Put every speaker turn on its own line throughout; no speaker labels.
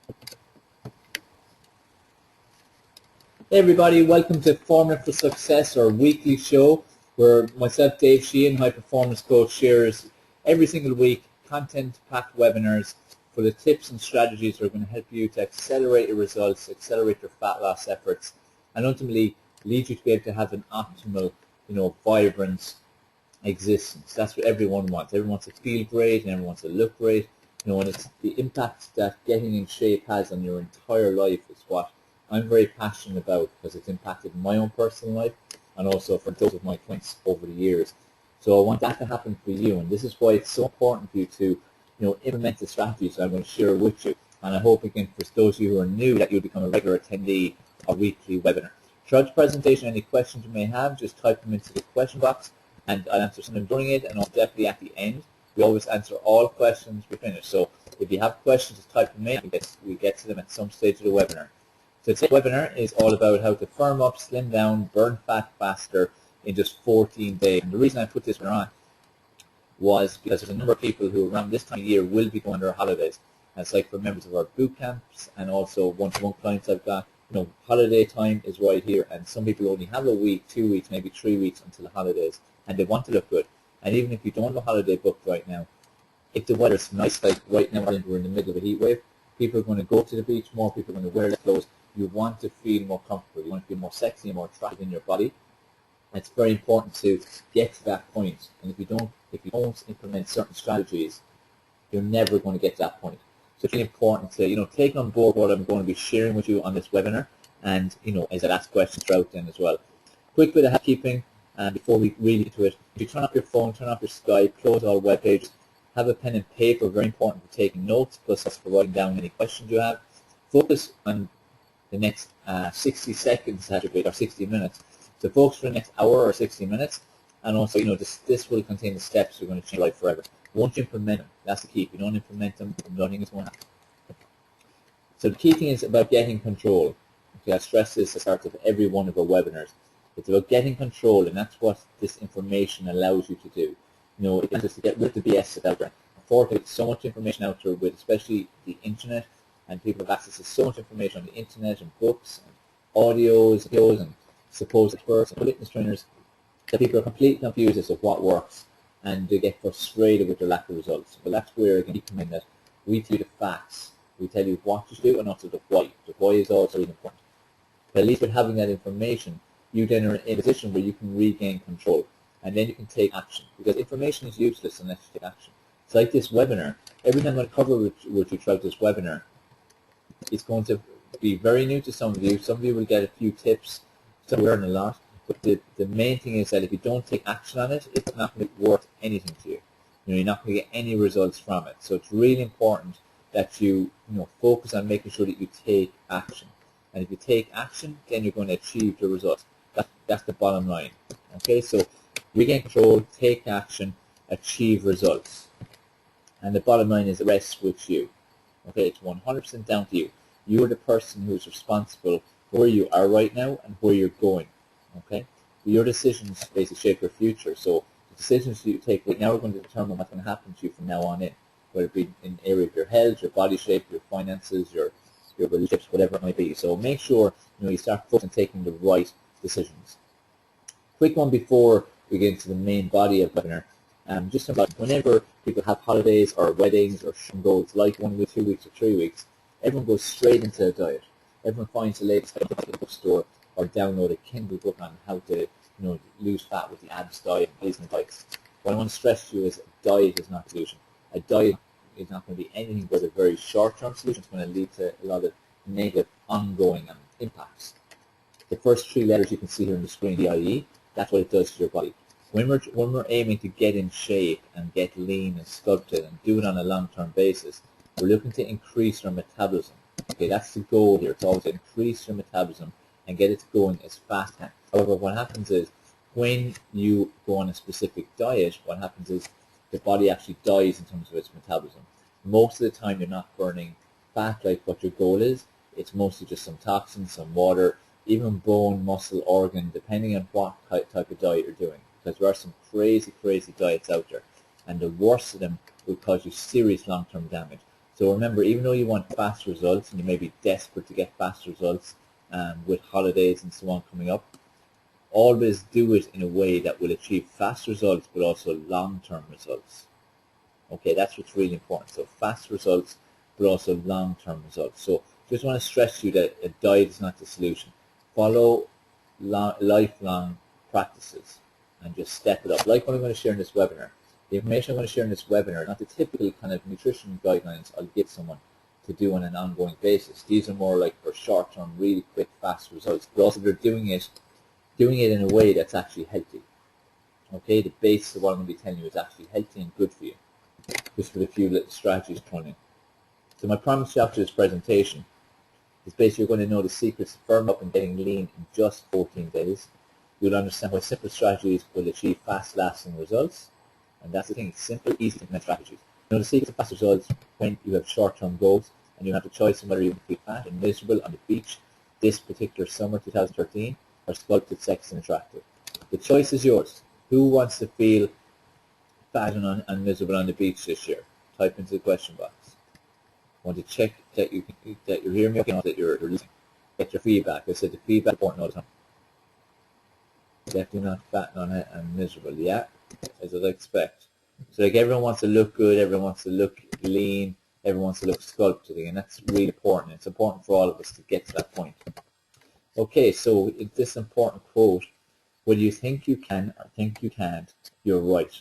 Hey everybody, welcome to Formula for Success, our weekly show where myself, Dave Sheehan, High Performance Coach, shares every single week content-packed webinars for the tips and strategies that are going to help you to accelerate your results, accelerate your fat loss efforts, and ultimately lead you to be able to have an optimal, vibrant existence. That's what everyone wants. Everyone wants to feel great and everyone wants to look great. And it's the impact that getting in shape has on your entire life is what I'm very passionate about, because it's impacted my own personal life and also for those of my clients over the years. So I want that to happen for you, and this is why it's so important for you to, implement the strategies that I'm going to share with you. And I hope, again, for those of you who are new, that you'll become a regular attendee of a weekly webinar. Throughout the presentation, any questions you may have, just type them into the question box, and I'll answer some of them during it, and I'll definitely at the end. We always answer all questions we finish. So if you have questions, just type them in, and we get to them at some stage of the webinar. So today's webinar is all about how to firm up, slim down, burn fat faster in just 14 days. And the reason I put this one on was because there's a number of people who around this time of year will be going on their holidays. And it's like for members of our boot camps and also one-to-one clients I've got, holiday time is right here, and some people only have a week, 2 weeks, maybe 3 weeks until the holidays, and they want to look good. And even if you don't have a holiday booked right now, if the weather's nice, like right now we're in the middle of a heat wave, people are going to go to the beach more, people are going to wear their clothes. You want to feel more comfortable, you want to feel more sexy and more attractive in your body. It's very important to get to that point, and if you don't implement certain strategies, you're never going to get to that point. So it's really important to take on board what I'm going to be sharing with you on this webinar, and as I ask questions throughout then as well. Quick bit of housekeeping before we really get to it. If you turn off your phone, turn off your Skype, close all web pages, have a pen and paper, very important for taking notes, plus for writing down any questions you have. Focus on the next 60 seconds, or 60 minutes. So focus for the next hour or 60 minutes, and also, this will contain the steps that are going to change your life forever. Once you implement them, that's the key. If you don't implement them, nothing is going to happen. So the key thing is about getting control. Okay, I stress this at the start of every one of our webinars. It's about getting control, and that's what this information allows you to do. It's just to get rid of the BS out there. Unfortunately, so much information out there, with especially the internet, and people have access to so much information on the internet and books and audios, videos, and supposed experts and fitness trainers, that people are completely confused as to what works, and they get frustrated with their lack of results. But that's where we come in, that we tell you the facts, we tell you what to do, and also the why. The why is also really important. But at least with having that information, you then are in a position where you can regain control, and then you can take action, because information is useless unless you take action. It's like this webinar. Everything I'm going to cover with you throughout this webinar, it's going to be very new to some of you. Some of you will get a few tips, some learn a lot, but the main thing is that if you don't take action on it, it's not going to be worth anything to you. You're not going to get any results from it. So it's really important that you focus on making sure that you take action. And if you take action, then you're going to achieve the results. That's the bottom line. Okay, so regain control, take action, achieve results. And the bottom line is the rest with you. Okay, it's 100% down to you. You are the person who is responsible for where you are right now and where you're going. Okay, your decisions basically shape your future. So the decisions you take right now are going to determine what's going to happen to you from now on in, whether it be in the area of your health, your body shape, your finances, your relationships, whatever it might be. So make sure you start focusing on taking the right decisions. Quick one before we get into the main body of the webinar. Just about whenever people have holidays or weddings or goals like 1 week, 2 weeks, or 3 weeks, everyone goes straight into a diet. Everyone finds the latest at the bookstore or download a Kindle book on how to lose fat with the abs diet and Disney diets. What I want to stress to you is a diet is not a solution. A diet is not going to be anything but a very short-term solution. It's going to lead to a lot of negative ongoing impacts. The first 3 letters you can see here on the screen, DIE, that's what it does to your body. When we're aiming to get in shape and get lean and sculpted and do it on a long-term basis, we're looking to increase our metabolism. Okay, that's the goal here. It's always to increase your metabolism and get it going as fast as can. However, what happens is when you go on a specific diet, what happens is the body actually dies in terms of its metabolism. Most of the time you're not burning fat like what your goal is. It's mostly just some toxins, some water, even bone, muscle, organ, depending on what type of diet you're doing. Because there are some crazy diets out there, and the worst of them will cause you serious long-term damage. So remember, even though you want fast results and you may be desperate to get fast results with holidays and so on coming up, always do it in a way that will achieve fast results but also long-term results. Okay, that's what's really important. So fast results but also long-term results. So just want to stress to you that a diet is not the solution. Follow lifelong practices and just step it up. Like what I'm going to share in this webinar. The information I'm going to share in this webinar, not the typical kind of nutrition guidelines I'll give someone to do on an ongoing basis. These are more like for short-term, really quick, fast results. But also they're doing it in a way that's actually healthy. Okay, the base of what I'm going to be telling you is actually healthy and good for you. Just with a few little strategies thrown in. So my promise to you after this presentation is basically you're going to know the secrets to firm up and getting lean in just 14 days. You'll understand why simple strategies will achieve fast, lasting results. And that's the thing, it's simple, easy to implement strategies. You know the secret to fast results when you have short-term goals and you have the choice of whether you feel fat and miserable on the beach this particular summer 2013 or sculpted, sexy and attractive. The choice is yours. Who wants to feel fat and miserable on the beach this year? Type into the question box. I want to check that you're hearing me okay, not that you're listening. Get your feedback. I said the feedback is important all the time. Definitely not fat on it and miserable. Yeah, as I'd expect. So like everyone wants to look good, everyone wants to look lean, everyone wants to look sculpted, and that's really important. It's important for all of us to get to that point. Okay, so this important quote, whether you think you can or think you can't, you're right.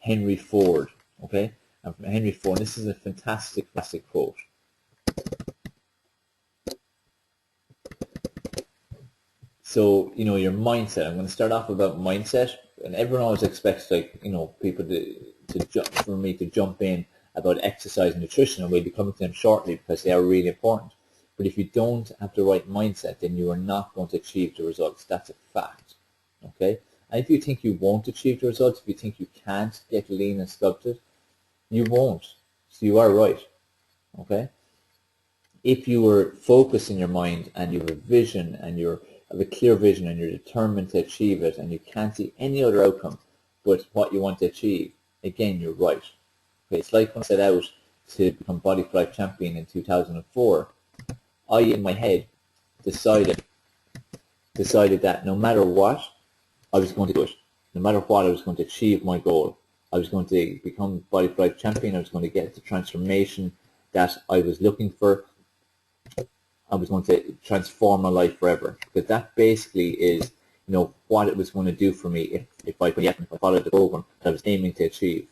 Henry Ford, okay? And from Henry Ford, this is a fantastic quote. So, you know, your mindset. I'm going to start off about mindset, and everyone always expects, like, you know, people for me to jump in about exercise and nutrition, and we'll be coming to them shortly because they are really important. But if you don't have the right mindset, then you are not going to achieve the results. That's a fact, okay? And if you think you won't achieve the results, if you think you can't get lean and sculpted, you won't. So you are right, okay? If you were focused in your mind and you have a vision and you have a clear vision and you're determined to achieve it and you can't see any other outcome but what you want to achieve, again, you're right. Okay, it's like when I set out to become Body for Life champion in 2004, I, in my head, decided that no matter what, I was going to do it. No matter what, I was going to achieve my goal. I was going to become Body for Life champion. I was going to get the transformation that I was looking for. I was going to transform my life forever. Because that basically is, you know, what it was going to do for me if I followed the program that I was aiming to achieve.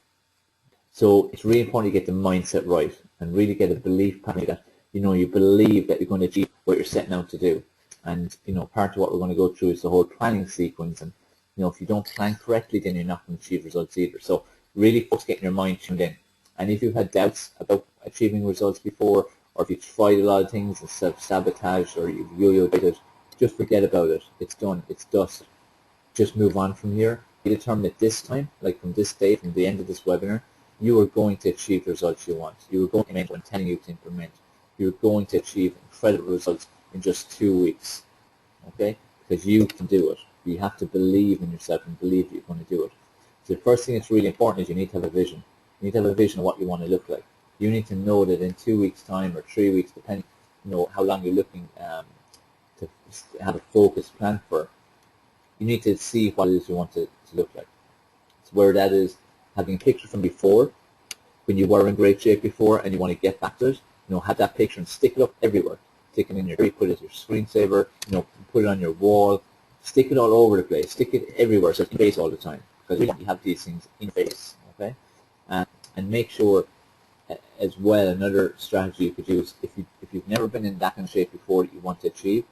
So it's really important to get the mindset right and really get a belief pattern that, you know, you believe that you're going to achieve what you're setting out to do. And, you know, part of what we're going to go through is the whole planning sequence. And, you know, if you don't plan correctly, then you're not going to achieve results either. So really focus getting your mind tuned in. And if you've had doubts about achieving results before, or if you've tried a lot of things and self-sabotage or you've yo-yoed it, just forget about it. It's done. It's dust. Just move on from here. Be determined that this time, like from this day, from the end of this webinar, you are going to achieve the results you want. You are going to implement what I'm telling you to implement. You're going to achieve incredible results in just 2 weeks. Okay? Because you can do it. You have to believe in yourself and believe that you're going to do it. So the first thing that's really important is you need to have a vision. You need to have a vision of what you want to look like. You need to know that in 2 weeks' time or 3 weeks, depending, you know, how long you're looking to have a focused plan for, you need to see what it is you want to look like. So where that is, having a picture from before, when you were in great shape before and you want to get back to it, you know, have that picture and stick it up everywhere. Stick it in your, put it as your screensaver, you know, put it on your wall, stick it all over the place, stick it everywhere so it's in face all the time. Because we want to have these things in face, okay? And make sure as well, another strategy you could use, if you've never been in that kind of shape before that you want to achieve,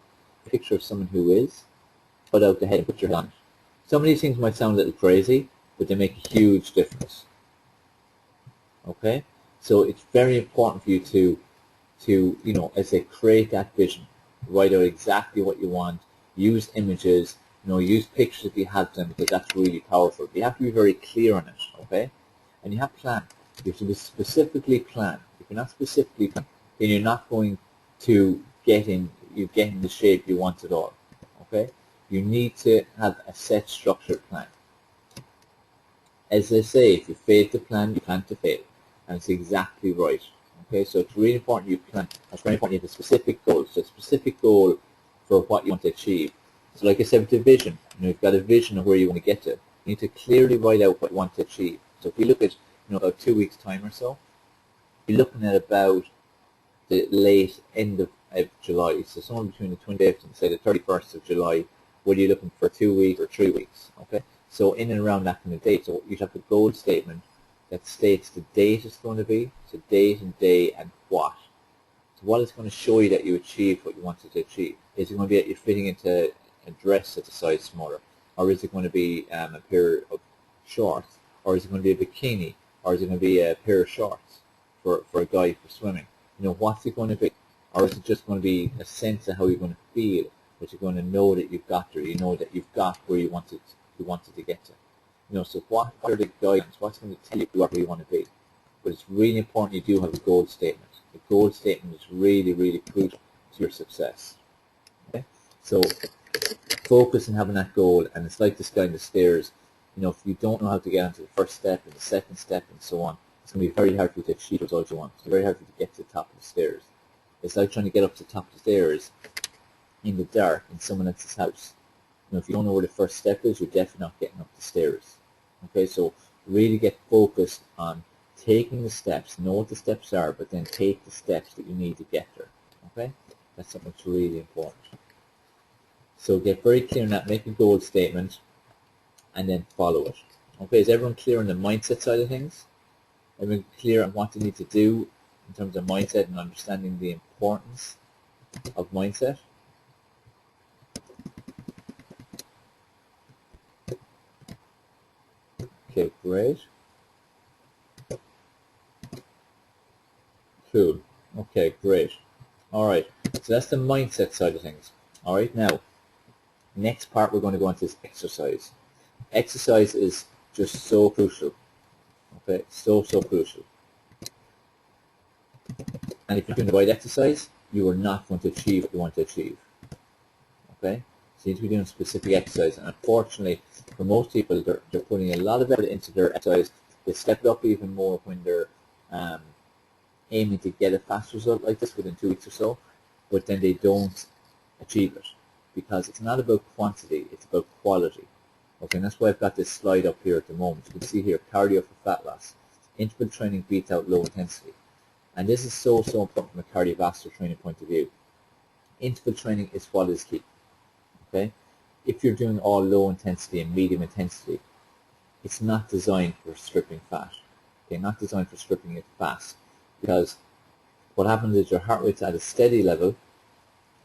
a picture of someone who is, put out the head and put your head on it. Some of these things might sound a little crazy, but they make a huge difference. Okay? So it's very important for you to you know, as they create that vision, write out exactly what you want, use images, you know, use pictures if you have them, because that's really powerful. You have to be very clear on it, okay? And you have to plan. You have to be specifically plan. If you're not specifically plan, then you're not going to get in the shape you want at all, okay? You need to have a set structured plan. As they say, if you fail to plan, you plan to fail. and it's exactly right. Okay, so it's really important you plan. It's very important you have a specific goal. So a specific goal for what you want to achieve. So like I said with the vision, you've got a vision of where you want to get to. You need to clearly write out what you want to achieve. So if you look at about 2 weeks time or so, you're looking at about the late end of July. So somewhere between the 28th and say the 31st of July, whether you're looking for 2 weeks or 3 weeks. Okay, so in and around that kind of date. So you have a goal statement that states the date it's going to be, so date and day and what. So what is going to show you that you achieved what you wanted to achieve? Is it going to be that you're fitting into a dress that's a size smaller? Or is it going to be a pair of shorts? Or is it going to be a bikini? Or is it going to be a pair of shorts for a guy for swimming? What's it going to be? Or is it just going to be a sense of how you're going to feel, that you're going to know that you've got there, that you've got where you wanted to get to? So what are the guidance? What's going to tell you where you want to be? But it's really important you do have a goal statement. The goal statement is really, really crucial to your success. Okay? So focus on having that goal, and it's like this guy in the stairs. If you don't know how to get onto the first step and the second step and so on, it's going to be very hard for you to achieve the results you want. It's very hard for you to get to the top of the stairs. It's like trying to get up to the top of the stairs in the dark in someone else's house. If you don't know where the first step is, you're definitely not getting up the stairs. Okay, so really get focused on taking the steps, know what the steps are, but then take the steps that you need to get there. Okay, that's something that's really important. So get very clear on that, make a goal statement, and then follow it. Okay, is everyone clear on the mindset side of things? Everyone clear on what they need to do in terms of mindset and understanding the importance of mindset? Okay, great. Cool. Okay, great. All right, so that's the mindset side of things. All right, now, next part we're going to go into is exercise. Exercise is just so crucial. Okay, so crucial. And if you're doing the right exercise, you are not going to achieve what you want to achieve. Okay, so you need to be doing specific exercise. And unfortunately, for most people, they're putting a lot of effort into their exercise. They step it up even more when they're aiming to get a fast result like this within 2 weeks or so, but then they don't achieve it because it's not about quantity, it's about quality. Okay, and that's why I've got this slide up here at the moment. You can see here, cardio for fat loss. Interval training beats out low intensity. And this is so important from a cardiovascular training point of view. Interval training is what is key. Okay, if you're doing all low intensity and medium intensity, it's not designed for stripping fat. Okay, not designed for stripping it fast, because what happens is your heart rate's at a steady level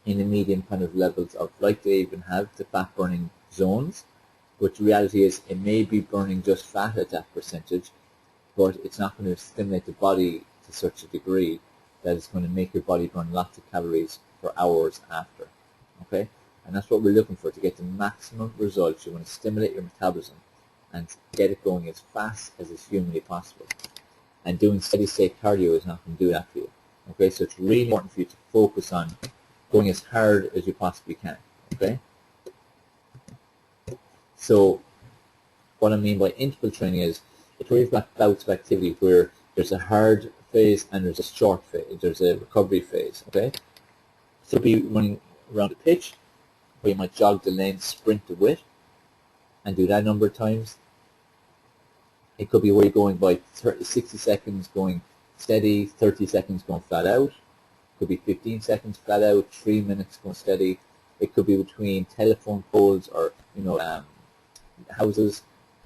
in the medium kind of levels of, like they even have the fat burning zones, but the reality is it may be burning just fat at that percentage, but it's not going to stimulate the body to such a degree that it's going to make your body burn lots of calories for hours after. Okay, and that's what we're looking for, to get the maximum results. You want to stimulate your metabolism and get it going as fast as is humanly possible. And doing steady state cardio is not going to do that for you. Okay, so it's really important for you to focus on going as hard as you possibly can. Okay, so what I mean by interval training is it's where you've got bouts of activity where there's a hard phase and there's a short phase, there's a recovery phase. Okay, so you'll be running around the pitch, where you might jog the lane, sprint the width, and do that a number of times. It could be where you're going by 60 seconds going steady, 30 seconds going flat out. It could be 15 seconds flat out, 3 minutes going steady. It could be between telephone poles or houses.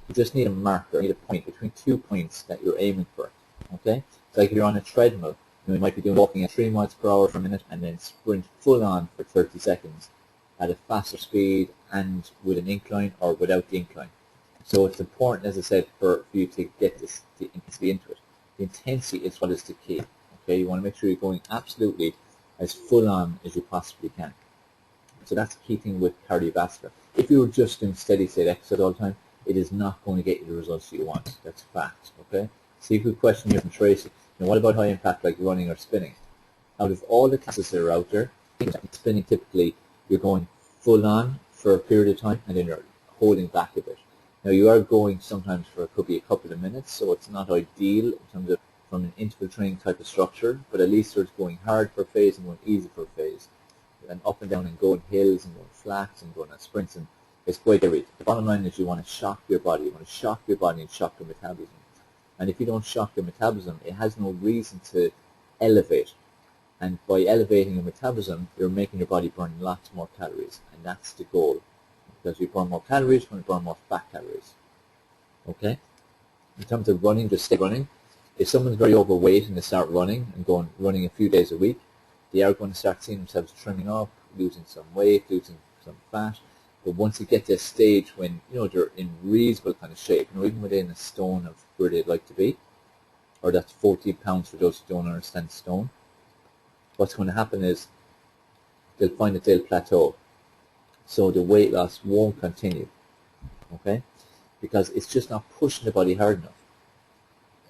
You just need a marker, you need a point, between 2 points that you're aiming for. Okay, so like if you're on a treadmill, you might be walking at 3 miles per hour for a minute and then sprint full on for 30 seconds at a faster speed and with an incline or without the incline. So it's important, as I said, for you to get the intensity into it. The intensity is what is the key. Okay, you want to make sure you're going absolutely as full on as you possibly can. So that's the key thing with cardiovascular. If you were just doing steady state exercise all the time, it is not going to get you the results that you want. That's a fact. Okay. See, a good question here from Tracy. Now, what about high impact like running or spinning? Out of all the classes that are out there, spinning typically you're going full on for a period of time and then you're holding back a bit. Now you are going sometimes for, it could be a couple of minutes, so it's not ideal in terms of from an interval training type of structure, but at least there's going hard for a phase and going easy for a phase, and up and down and going hills and going flats and going on sprints, and it's quite varied. The bottom line is you want to shock your body. You want to shock your body and shock your metabolism. And if you don't shock your metabolism, it has no reason to elevate. And by elevating your metabolism, you're making your body burn lots more calories, and that's the goal. Because you burn more calories, you're going to burn more fat calories. Okay? In terms of running, just stay running. If someone's very overweight and they start running and running a few days a week, they are going to start seeing themselves trimming off, losing some weight, losing some fat. But once you get to a stage when they're in reasonable kind of shape, even within a stone of where they'd like to be, or that's 14 pounds for those who don't understand stone, what's going to happen is they'll find that they'll plateau. So the weight loss won't continue, okay? Because it's just not pushing the body hard enough.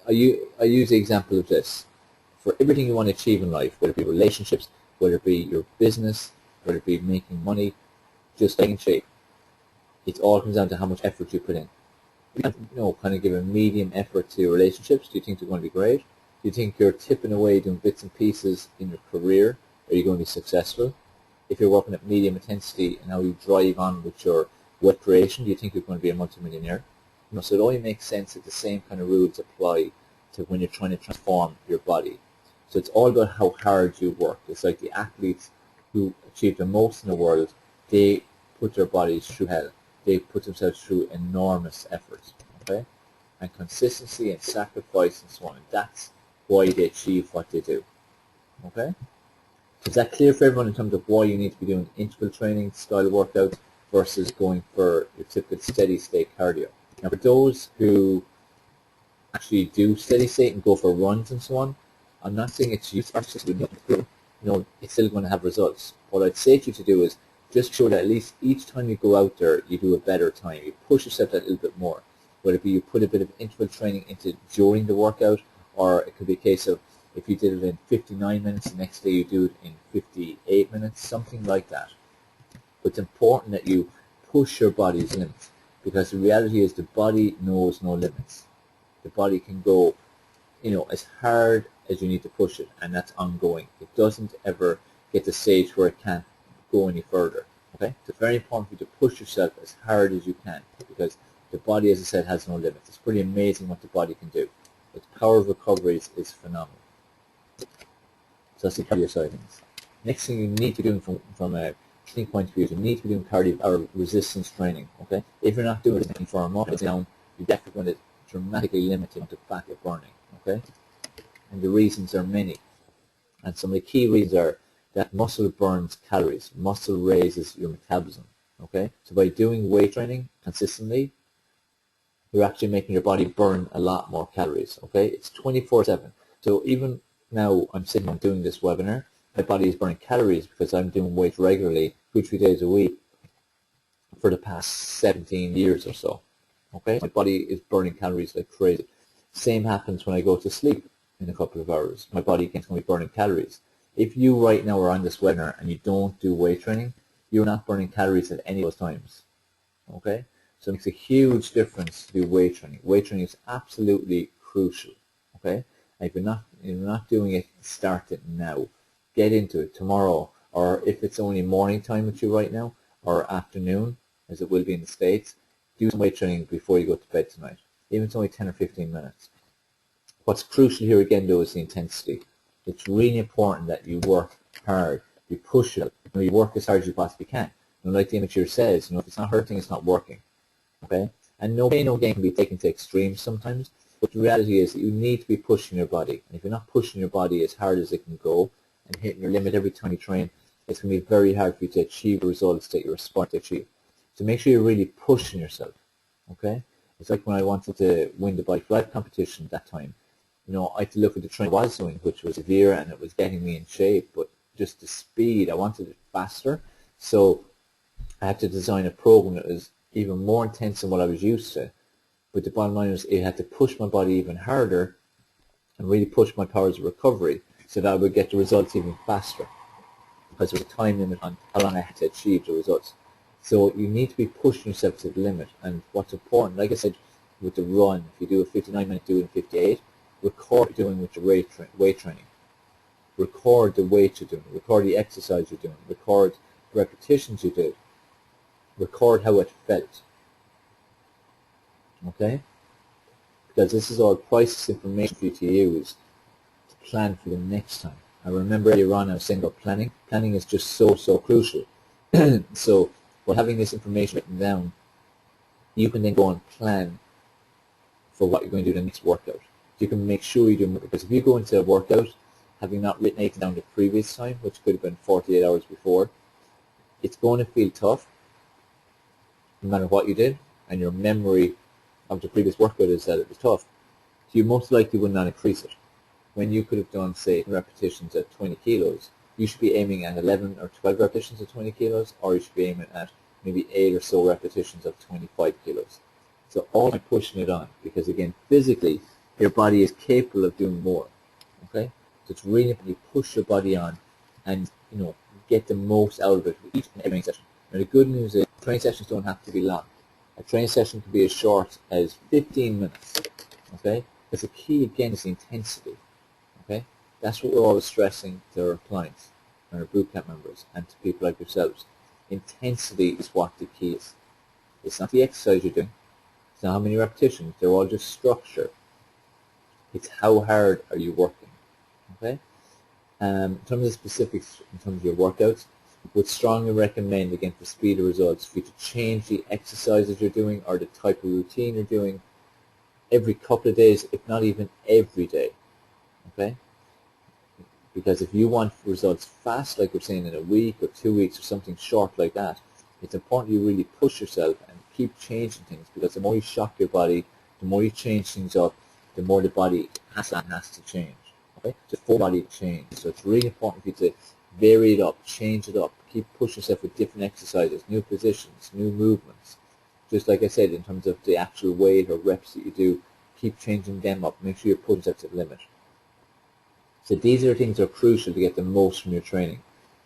I use the example of this. For everything you want to achieve in life, whether it be relationships, whether it be your business, whether it be making money, just staying in shape, it all comes down to how much effort you put in. Kind of give a medium effort to your relationships. Do you think they're going to be great? Do you think you're tipping away doing bits and pieces in your career? Are you going to be successful? If you're working at medium intensity and how you drive on with your wealth creation, do you think you're going to be a multimillionaire? So it only makes sense that the same kind of rules apply to when you're trying to transform your body. So it's all about how hard you work. It's like the athletes who achieve the most in the world, they put their bodies through hell. They put themselves through enormous efforts, okay? And consistency and sacrifice and so on. And that's why they achieve what they do, okay? So is that clear for everyone in terms of why you need to be doing interval training style workouts versus going for your typical steady state cardio? Now for those who actually do steady state and go for runs and so on, I'm not saying it's useless, it's still going to have results. What I'd say to you to do is just show that at least each time you go out there, you do a better time. You push yourself that little bit more. Whether it be you put a bit of interval training into during the workout, or it could be a case of if you did it in 59 minutes, the next day you do it in 58 minutes, something like that. But it's important that you push your body's limits, because the reality is the body knows no limits. The body can go, as hard as you need to push it, and that's ongoing. It doesn't ever get to the stage where it can't go any further. Okay, so it's very important for you to push yourself as hard as you can, because the body, as I said, has no limits. It's pretty amazing what the body can do. Its power of recovery is phenomenal. So that's the cardio side of things. Next thing you need to do from a training point of view is you need to be doing cardio or resistance training. Okay, if you're not doing anything for a month down, you're definitely going to dramatically limit the amount of fat you're burning. Okay, and the reasons are many, and some of the key reasons are that muscle burns calories. Muscle raises your metabolism. Okay, so by doing weight training consistently, you're actually making your body burn a lot more calories. Okay, it's 24/7. So even now I'm sitting and doing this webinar, my body is burning calories because I'm doing weight regularly 2-3 days a week for the past 17 years or so. Okay, my body is burning calories like crazy. Same happens when I go to sleep in a couple of hours. My body again is going to be burning calories. If you right now are on this webinar and you don't do weight training, you're not burning calories at any of those times. Okay, so it makes a huge difference to do weight training. Weight training is absolutely crucial. Okay, and if you're not doing it, start it now. Get into it tomorrow, or if it's only morning time with you right now, or afternoon, as it will be in the States, do some weight training before you go to bed tonight. Even if it's only 10 or 15 minutes. What's crucial here again though is the intensity. It's really important that you work hard, you push it, you work as hard as you possibly can. Like the immature says, if it's not hurting, it's not working. Okay? And no pain, no gain can be taken to extremes sometimes, but the reality is that you need to be pushing your body. And if you're not pushing your body as hard as it can go and hitting your limit every time you train, it's going to be very hard for you to achieve the results that you're aspiring to achieve. So make sure you're really pushing yourself. Okay? It's like when I wanted to win the bike flight competition that time. I had to look at the training I was doing, which was severe and it was getting me in shape, but just the speed, I wanted it faster. So I had to design a program that was even more intense than what I was used to. But the bottom line was it had to push my body even harder and really push my powers of recovery so that I would get the results even faster, because there was a time limit on how long I had to achieve the results. So you need to be pushing yourself to the limit. And what's important, like I said, with the run, if you do a 59 minute, do it in 58. record what you're doing with your weight training. Record the weight you're doing. Record the exercise you're doing. Record the repetitions you did. Record how it felt. Okay? Because this is all priceless information for you to use to plan for the next time. I remember earlier on I was saying about planning. Planning is just so crucial. So by having this information written down, you can then go and plan for what you're going to do the next workout. You can make sure you do, because if you go into a workout having not written anything down the previous time, which could have been 48 hours before, it's going to feel tough no matter what you did, and your memory of the previous workout is that it was tough. So you most likely will not increase it. When you could have done, say, repetitions at 20 kilos, you should be aiming at 11 or 12 repetitions at 20 kilos, or you should be aiming at maybe 8 or so repetitions of 25 kilos. So all by pushing it on, because again, physically, your body is capable of doing more. Okay? So it's really important you push your body on and, get the most out of it with each and every session. Now the good news is training sessions don't have to be long. A training session can be as short as 15 minutes. Okay? Because the key again is the intensity. Okay? That's what we're always stressing to our clients and our bootcamp members and to people like yourselves. Intensity is what the key is. It's not the exercise you're doing. It's not how many repetitions. They're all just structure. It's how hard are you working. Okay? In terms of specifics, in terms of your workouts, would strongly recommend, again, for speed of results, for you to change the exercises you're doing or the type of routine you're doing every couple of days, if not even every day. Okay? Because if you want results fast, like we're saying in a week or 2 weeks or something short like that, it's important you really push yourself and keep changing things, because the more you shock your body, the more you change things up, the more the body has to change. Okay? So full body change. So it's really important for you to vary it up, change it up, keep pushing yourself with different exercises, new positions, new movements. Just like I said, in terms of the actual weight or reps that you do, keep changing them up. Make sure you're pushing yourself to the limit. So these are things that are crucial to get the most from your training.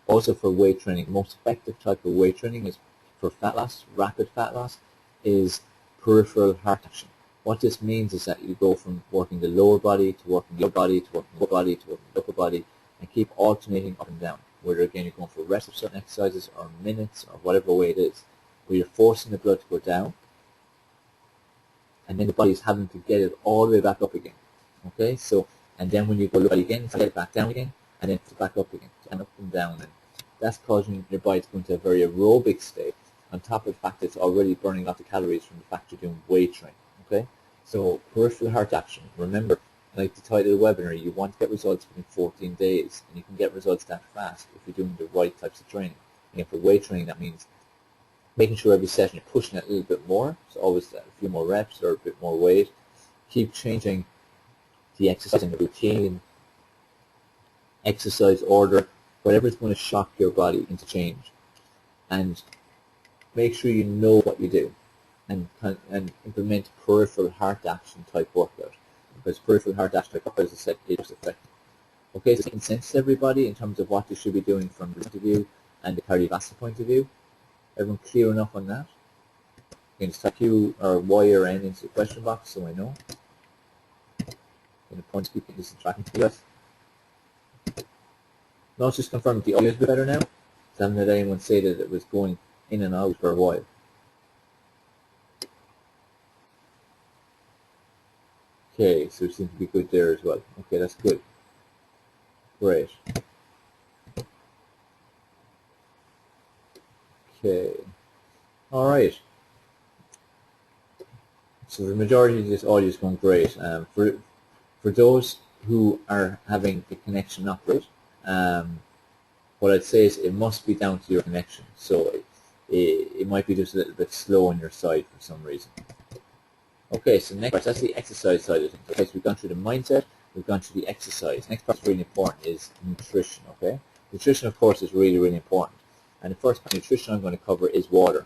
Also for weight training, the most effective type of weight training is for fat loss, rapid fat loss, is peripheral heart action. What this means is that you go from working the lower body to working the upper body to working the lower body to working the upper body, and keep alternating up and down, whether again you're going for reps of certain exercises or minutes or whatever way it is, where you're forcing the blood to go down, and then the body is having to get it all the way back up again. Okay, so, and then when you go lower body again, get it back down again, and then back up again, and up and down, and that's causing your body to go into a very aerobic state, on top of the fact that it's already burning lots of calories from the fact you're doing weight training. Okay, so peripheral heart action, remember, like the title of the webinar, you want to get results within 14 days, and you can get results that fast if you're doing the right types of training. And for weight training, that means making sure every session you're pushing it a little bit more, so always a few more reps or a bit more weight. Keep changing the exercise and the routine, exercise order, whatever is going to shock your body into change. And make sure you know what you do, and implement peripheral heart action type workout. Because peripheral heart action type workout, as I said, is effective. Okay, so making sense to everybody in terms of what you should be doing from the point of view and the cardiovascular point of view. Everyone clear enough on that? You can just type Q or Y or N into the question box so I know. And the points people is tracking to us. Now let's just confirm the audio is better now. I haven't had anyone say that it was going in and out for a while. Okay, so it seems to be good there as well. Okay, that's good. Great. Okay. All right. So the majority of this audio is going great. For those who are having the connection not great, what I'd say is it must be down to your connection. So it might be just a little bit slow on your side for some reason. Okay, so next, that's the exercise side of things. Okay, so we've gone through the mindset, we've gone through the exercise. Next part is really important is nutrition, okay? Nutrition, of course, is really, really important. And the first part of nutrition I'm going to cover is water,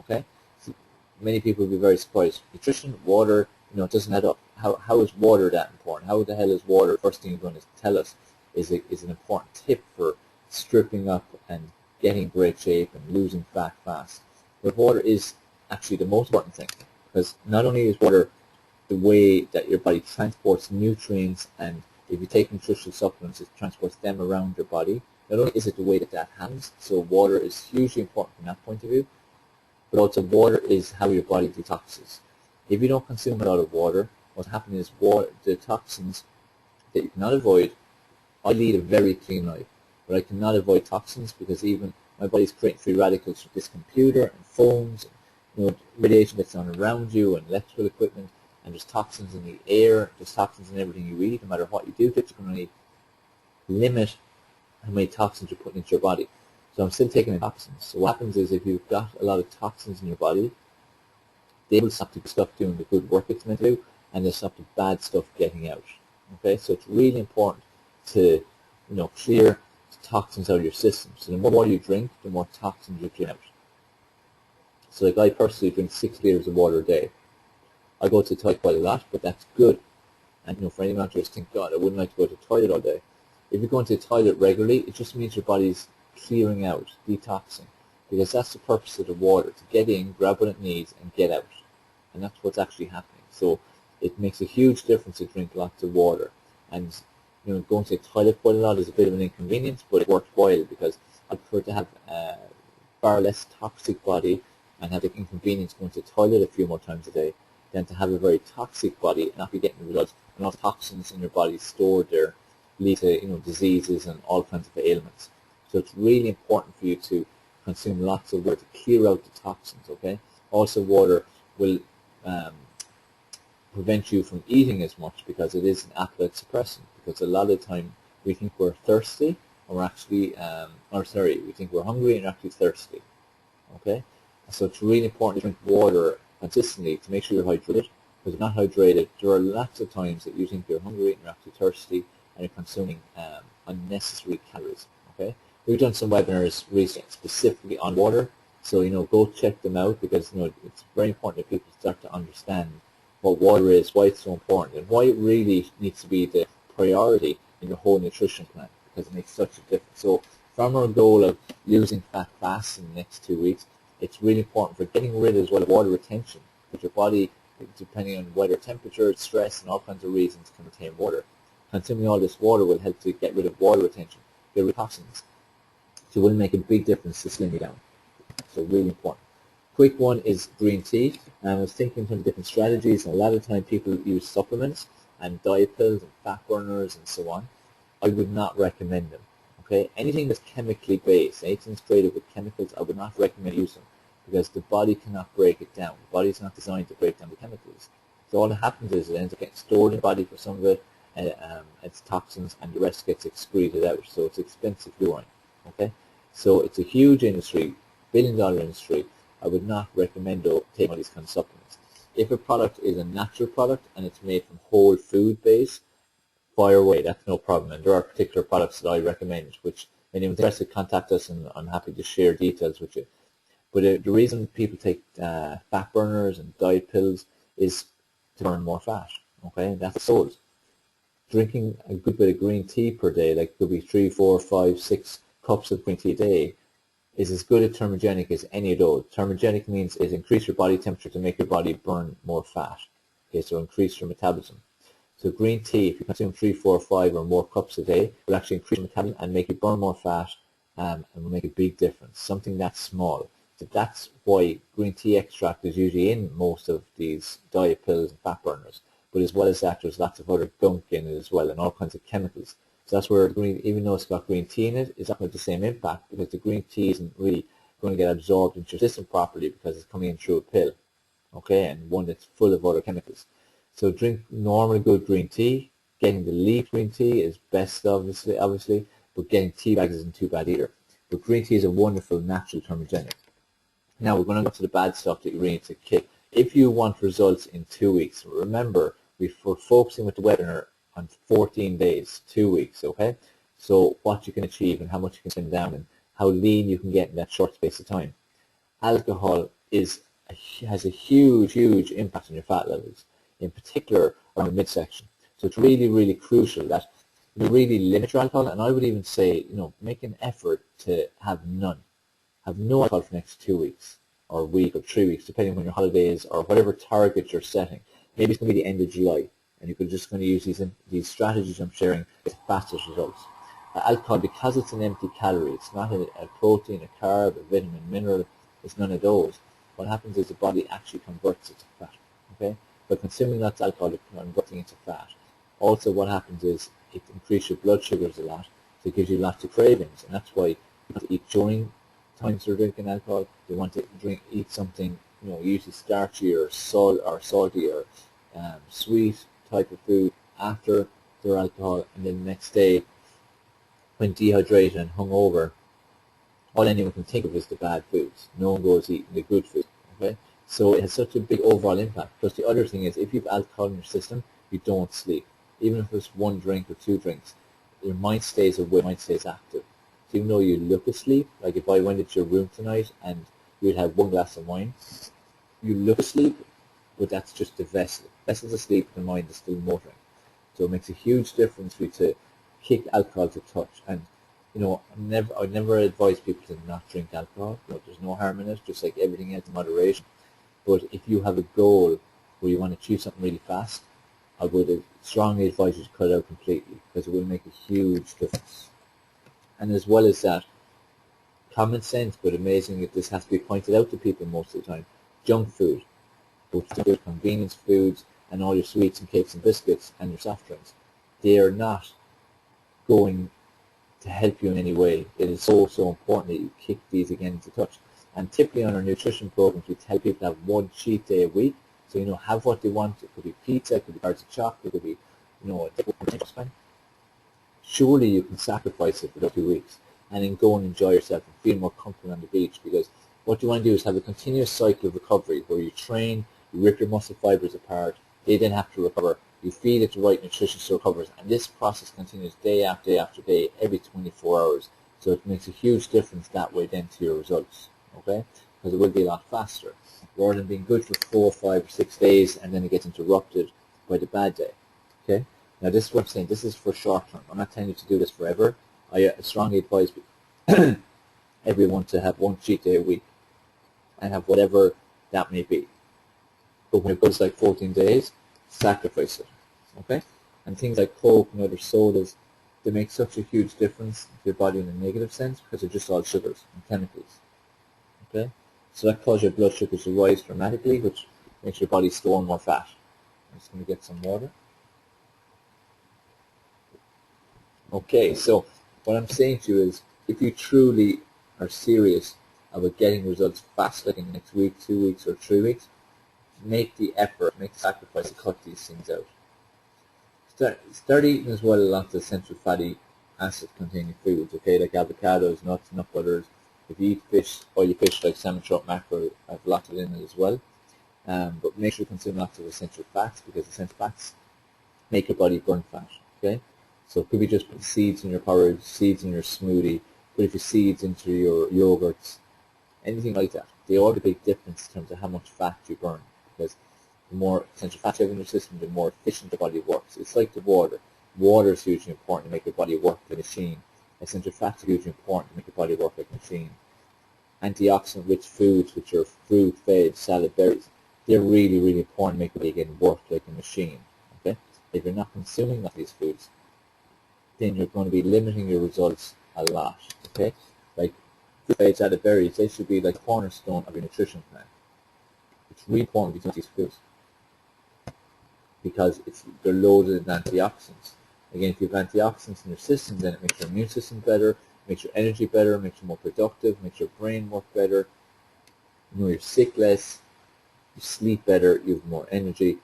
okay? So many people will be very surprised. Nutrition, water, it doesn't add up. How is water that important? How the hell is water? First thing you're going to tell us is an important tip for stripping up and getting great shape and losing fat fast. But water is actually the most important thing. Because not only is water the way that your body transports nutrients, and if you take nutritional supplements, it transports them around your body. Not only is it the way that that happens, so water is hugely important from that point of view, but also water is how your body detoxes. If you don't consume a lot of water, what's happening is the toxins that you cannot avoid. I lead a very clean life, but I cannot avoid toxins because even my body's creating free radicals from this computer and phones, and, radiation that's on around you and electrical equipment, and there's toxins in the air, there's toxins in everything you eat. No matter what you do, it's going to limit how many toxins you're putting into your body. So I'm still taking in toxins. So what happens is if you've got a lot of toxins in your body, they will stop the stuff doing the good work it's meant to do, and they'll stop the bad stuff getting out. Okay, so it's really important to clear toxins out of your system. So the more water you drink, the more toxins you clean out. So like I personally drink 6 liters of water a day. I go to the toilet quite a lot, but that's good. And for anyone out there who's thinking, God, I wouldn't like to go to the toilet all day. If you go into the toilet regularly, it just means your body's clearing out, detoxing, because that's the purpose of the water, to get in, grab what it needs, and get out. And that's what's actually happening. So it makes a huge difference to drink lots of water. And going to the toilet quite a lot is a bit of an inconvenience, but it's worthwhile because I prefer to have a far less toxic body and have the inconvenience going to the toilet a few more times a day than to have a very toxic body and not be getting rid of enough toxins in your body stored there, lead to diseases and all kinds of ailments. So it's really important for you to consume lots of water to clear out the toxins. Okay. Also, water will prevent you from eating as much because it is an appetite suppressant. Because a lot of the time we think we're thirsty, and we're actually, we think we're hungry and we're actually thirsty. Okay, so it's really important to drink water consistently to make sure you're hydrated. Because if you're not hydrated, there are lots of times that you think you're hungry and you're actually thirsty, and you're consuming unnecessary calories. Okay, we've done some webinars recently specifically on water, so go check them out because it's very important that people start to understand what water is, why it's so important, and why it really needs to be the priority in your whole nutrition plan, because it makes such a difference. So from our goal of losing fat fast in the next 2 weeks, it's really important for getting rid as well of water retention, because your body, depending on weather temperature, stress, and all kinds of reasons, can retain water. Consuming all this water will help to get rid of water retention, get rid of toxins. So it will make a big difference to slim you down. So really important. Quick one is green tea. I was thinking in terms of different strategies, and a lot of time people use supplements and diet pills and fat burners and so on. I would not recommend them. Okay, anything that's chemically based, anything that's created with chemicals, I would not recommend using because the body cannot break it down. The body is not designed to break down the chemicals. So all that happens is it ends up getting stored in the body for some of it, it's toxins, and the rest gets excreted out. So it's expensive urine. Okay, so it's a huge industry, billion-dollar industry. I would not recommend taking all these kind of supplements. If a product is a natural product and it's made from whole food base, fire away, that's no problem. And there are particular products that I recommend, which anyone's interested, contact us and I'm happy to share details with you. But the reason people take fat burners and diet pills is to burn more fat. Okay, that's sold. Drinking a good bit of green tea per day, like could be 3, 4, 5, 6 cups of green tea a day, is as good a thermogenic as any of those. Thermogenic means it increases your body temperature to make your body burn more fat. Okay, so increase your metabolism. So green tea, if you consume 3, 4, 5 or more cups a day, will actually increase your metabolism and make you burn more fat, and will make a big difference. Something that small. So that's why green tea extract is usually in most of these diet pills and fat burners. But as well as that, there's lots of other gunk in it as well, and all kinds of chemicals. So that's where green, even though it's got green tea in it, it's not going to have the same impact because the green tea isn't really going to get absorbed into your system properly because it's coming in through a pill, okay, and one that's full of other chemicals. So drink normal good green tea. Getting the leaf green tea is best, obviously, but getting tea bags isn't too bad either. But green tea is a wonderful natural thermogenic. Now we're going to go to the bad stuff that you really need to kick. If you want results in 2 weeks, remember we're focusing with the webinar on 14 days, 2 weeks, okay? So what you can achieve and how much you can slim down and how lean you can get in that short space of time. Alcohol has a huge impact on your fat levels, in particular on the midsection. So it's really, really crucial that you really limit your alcohol, and I would even say, make an effort to have none. Have no alcohol for the next 2 weeks, or a week, or 3 weeks, depending on when your holiday is, or whatever target you're setting. maybe it's going to be the end of July, and you could just going to use these strategies I'm sharing to get fastest results. Alcohol, because it's an empty calorie, it's not a protein, a carb, a vitamin, mineral, it's none of those. What happens is the body actually converts it to fat. Okay, by consuming lots of alcohol, it's converting it to fat. Also, what happens is it increases your blood sugars a lot, so it gives you lots of cravings, and that's why you want to eat during times you're drinking alcohol. You want to eat something, usually starchy or salty or sweet type of food after their alcohol, and then the next day, when dehydrated and hungover, all anyone can think of is the bad foods. No one goes eating the good food. Okay, so it has such a big overall impact. Plus, the other thing is, if you have alcohol in your system, you don't sleep. Even if it's one drink or two drinks, your mind stays awake, your mind stays active. So even though you look asleep, like if I went into your room tonight and you'd have one glass of wine, you look asleep, but that's just the vessel. Vessel's asleep, the mind is still motoring. So it makes a huge difference for you to kick alcohol to touch. And I never advise people to not drink alcohol. There's no harm in it, just like everything else in moderation. But if you have a goal where you want to achieve something really fast, I would strongly advise you to cut it out completely, because it will make a huge difference. And as well as that, common sense, but amazing that this has to be pointed out to people most of the time, junk food, both convenience foods and all your sweets and cakes and biscuits and your soft drinks, they are not going to help you in any way. It is so important that you kick these again into touch. And typically on our nutrition programs, we tell people to have one cheat day a week. So, have what they want. It could be pizza, it could be bars of chocolate, it could be, a different. Surely you can sacrifice it for 2 weeks and then go and enjoy yourself and feel more comfortable on the beach, because what you want to do is have a continuous cycle of recovery where you train, you rip your muscle fibers apart, they then have to recover, you feed it the right nutrition so it recovers, and this process continues day after day after day, every 24 hours. So it makes a huge difference that way then to your results, okay? Because it will be a lot faster, rather than being good for 4, 5, or 6 days and then it gets interrupted by the bad day, okay? Now this is what I'm saying, this is for short term. I'm not telling you to do this forever. I strongly advise everyone to have one cheat day a week and have whatever that may be. But when it goes like 14 days, sacrifice it, okay? And things like Coke and other sodas, they make such a huge difference to your body in a negative sense because they're just all sugars and chemicals, okay? So that causes your blood sugars to rise dramatically, which makes your body store more fat. I'm just going to get some water. Okay, so what I'm saying to you is, if you truly are serious about getting results fast, like in the next week, 2 weeks, or 3 weeks, make the effort, make the sacrifice to cut these things out. Start eating as well lots of essential fatty acid containing foods, okay, like avocados, nuts, nut butters. If you eat fish, oily fish like salmon, trout, mackerel, have lots of it in it as well. But make sure you consume lots of essential fats, because essential fats make your body burn fat, okay? So it could be just put seeds in your porridge, seeds in your smoothie, put your seeds into your yogurts, anything like that. They all have a big difference in terms of how much fat you burn, because the more essential fats you have in your system, the more efficient the body works. It's like the water. Water is hugely important to make your body work like a machine. Essential fats are hugely important to make your body work like a machine. Antioxidant-rich foods, which are fruit, veg, salad, berries, they're really, really important to make your body again work like a machine. Okay? If you're not consuming these foods, then you're going to be limiting your results a lot. Okay? Like fruit, veg, salad, berries, they should be like cornerstone of your nutrition plan. It's really important to eat these foods because they're loaded in antioxidants. Again, if you have antioxidants in your system, then it makes your immune system better, makes your energy better, makes you more productive, makes your brain work better. You're sick less, you sleep better, you have more energy,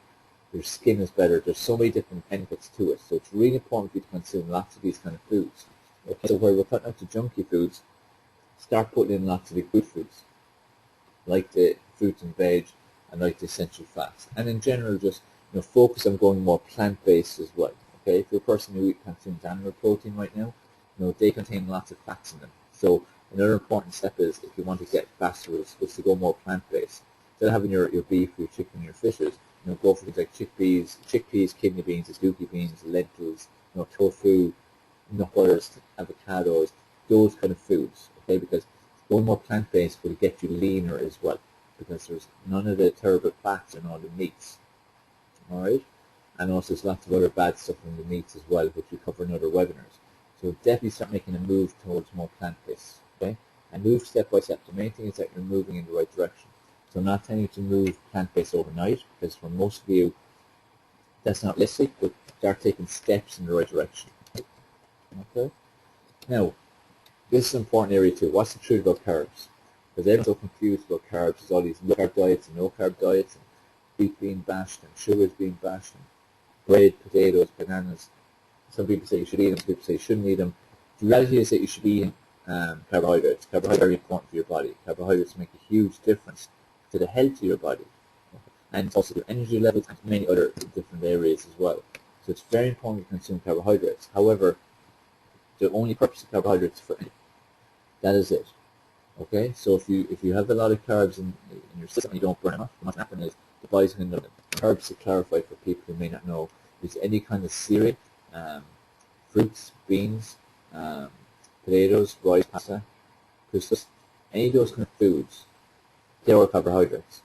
your skin is better. There's so many different benefits to it. So it's really important for you to consume lots of these kind of foods. Okay, so where we're cutting out the junky foods, start putting in lots of the good foods, like the fruits and veg, and like the essential fats. And in general, just focus on going more plant-based as well. Okay, if you're a person who consumes animal protein right now, they contain lots of fats in them. So another important step is, if you want to get faster results, is to go more plant-based. Instead of having your beef, your chicken, your fishes, go for things like chickpeas, kidney beans, azuki beans, lentils, tofu, nut butters, avocados, those kind of foods. Okay, because going more plant-based will get you leaner as well, because there's none of the terrible fats in all the meats. all right? And also there's lots of other bad stuff in the meats as well, which we cover in other webinars. So definitely start making a move towards more plant-based, okay? And move step by step. The main thing is that you're moving in the right direction. So I'm not telling you to move plant-based overnight, because for most of you, that's not realistic, but start taking steps in the right direction, okay? Now, this is an important area too. What's the truth about carbs? Because everyone's so confused about carbs. There's all these low-carb diets and no-carb diets, and wheat being bashed, and sugars being bashed, and bread, potatoes, bananas. Some people say you should eat them, some people say you shouldn't eat them. The reality is that you should be eating carbohydrates. Carbohydrates are very important for your body. Carbohydrates make a huge difference to the health of your body, and it's also the energy levels and many other different areas as well. So it's very important to consume carbohydrates. However, the only purpose of carbohydrates is for energy. That is it. Okay, so if you have a lot of carbs in your system and you don't burn enough, what's happening is the body's going to know them. Carbs, to clarify for people who may not know, is any kind of cereal, fruits, beans, potatoes, rice, pasta, crusts, any of those kind of foods, they are carbohydrates.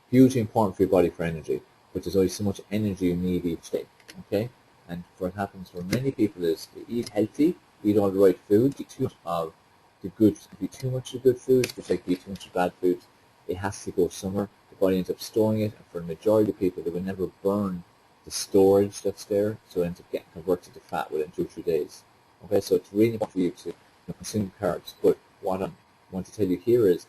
Hugely important for your body for energy, but there's only so much energy you need each day. Okay, and what happens for many people is they eat healthy, eat all the right foods, eat too much of the good, eat too much of good foods, just like eat too much of bad foods. It has to go somewhere. The body ends up storing it, and for the majority of people, they will never burn the storage that's there, so it ends up getting converted to fat within 2 or 3 days. Okay, so it's really important for you to consume carbs. But what I want to tell you here is,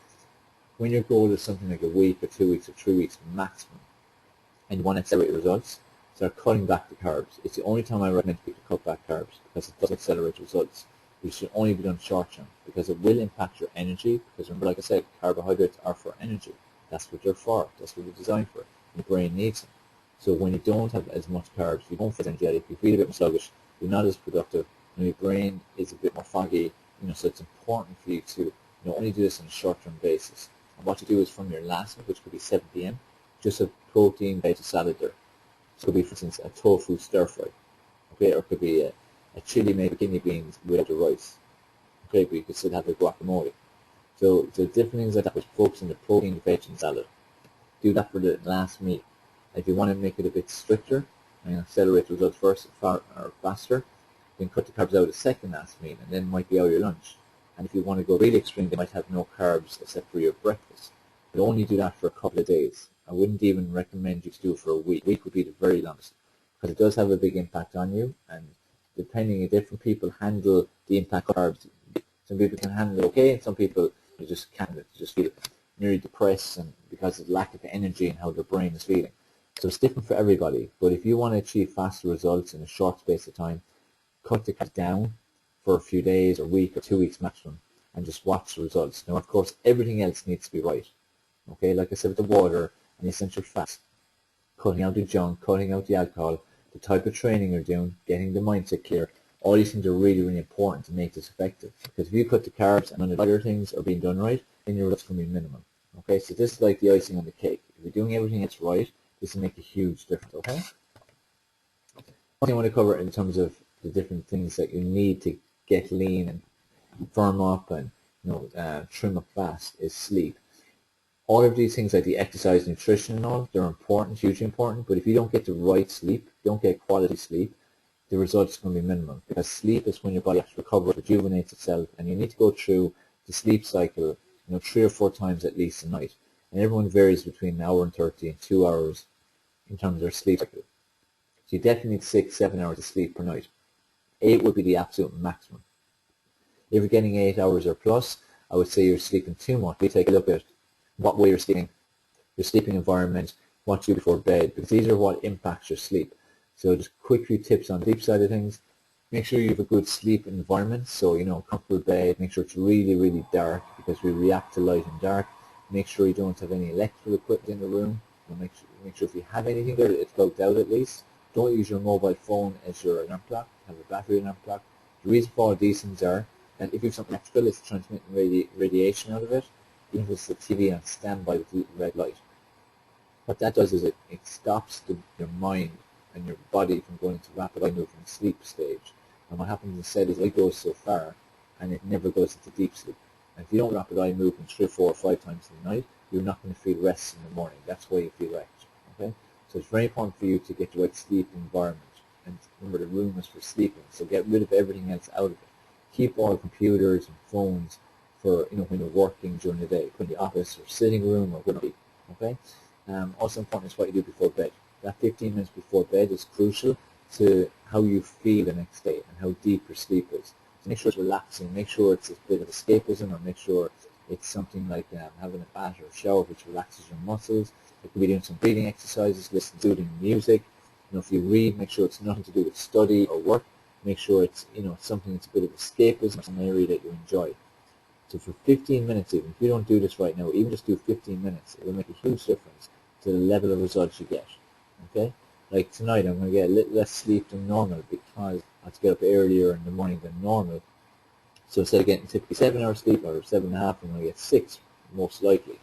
when your goal is something like a week or 2 weeks or 3 weeks maximum, and you want to accelerate results, start cutting back the carbs. It's the only time I recommend people to cut back carbs, because it does accelerate results. It should only be done short term, because it will impact your energy. Because remember, like I said, carbohydrates are for energy. That's what they're for. That's what they're designed for. Your brain needs them. So when you don't have as much carbs, you don't feel energetic, you feel a bit more sluggish, you're not as productive, and your brain is a bit more foggy. So it's important for you to only do this on a short-term basis. And what you do is, from your last meal, which could be 7 p.m., just a protein based salad there. So it could be, for instance, a tofu stir fry, okay, or it could be a chili made with kidney beans without the rice, okay, but you could still have a guacamole. So different things like that, which focus on the protein, veg, and salad. Do that for the last meal. If you want to make it a bit stricter and accelerate the results first or faster, then cut the carbs out the second last meal, and then might be out of your lunch. And if you want to go really extreme, they might have no carbs except for your breakfast. But only do that for a couple of days. I wouldn't even recommend you to do it for a week. A week would be the very longest, because it does have a big impact on you, and depending on different people handle the impact of carbs. Some people can handle it okay, and some people just can't. They just feel nearly depressed, and because of the lack of energy and how their brain is feeling. So it's different for everybody. But if you want to achieve faster results in a short space of time, cut the carbs down for a few days, or a week, or 2 weeks maximum, and just watch the results. Now, of course, everything else needs to be right. Okay, like I said, with the water and the essential fats, cutting out the junk, cutting out the alcohol, the type of training you're doing, getting the mindset clear, all these things are really, really important to make this effective. Because if you cut the carbs and none of the other things are being done right, then your results can be minimum. Okay, so this is like the icing on the cake. If you're doing everything that's right, this will make a huge difference, okay? One thing I want to cover in terms of the different things that you need to get lean and firm up and trim up fast is sleep. All of these things like the exercise, nutrition and all, they're important, hugely important, but if you don't get the right sleep, you don't get quality sleep, the results are going to be minimum, because sleep is when your body actually recovers, rejuvenates itself, and you need to go through the sleep cycle 3 or 4 times at least a night. And everyone varies between an hour and 30 and 2 hours in terms of their sleep cycle. So you definitely need 6-7 hours of sleep per night. 8 would be the absolute maximum. If you're getting 8 hours or plus, I would say you're sleeping too much. We take a look at what way you're sleeping, your sleeping environment, what you do before bed, because these are what impacts your sleep. So just quick few tips on the sleep side of things. Make sure you have a good sleep environment, so comfortable bed. Make sure it's really, really dark, because we react to light in dark. Make sure you don't have any electrical equipment in the room. Make sure if you have anything there, it's plugged out at least. Don't use your mobile phone as your alarm clock. Have a battery alarm clock. The reason for all these things are that if you have something electrical, it's transmitting radiation out of it. Even if it's the TV on standby with red light. What that does is it stops your mind and your body from going into rapid eye movement sleep stage. And what happens instead is it goes so far and it never goes into deep sleep. And if you don't rapid eye movement 3, 4, or 5 times in the night, you're not going to feel rest in the morning. That's why you feel wrecked. Okay? So it's very important for you to get the right sleep environment. And remember, the room is for sleeping, so get rid of everything else out of it. Keep all computers and phones for, when you're working during the day. Put in the office or sitting room or whatever. Okay? Also important is what you do before bed. That 15 minutes before bed is crucial to how you feel the next day and how deep your sleep is. So make sure it's relaxing. Make sure it's a bit of escapism, or make sure it's something like having a bath or a shower which relaxes your muscles. It could be doing some breathing exercises, listening to soothing music. If you read, make sure it's nothing to do with study or work. Make sure it's something that's a bit of escapism, an area that you enjoy. So for 15 minutes even, if you don't do this right now, even just do 15 minutes, it will make a huge difference to the level of results you get. Okay? Like tonight, I'm going to get a little less sleep than normal because I have to get up earlier in the morning than normal. So instead of getting typically 7 hours sleep or 7.5, I'm going to get 6, most likely.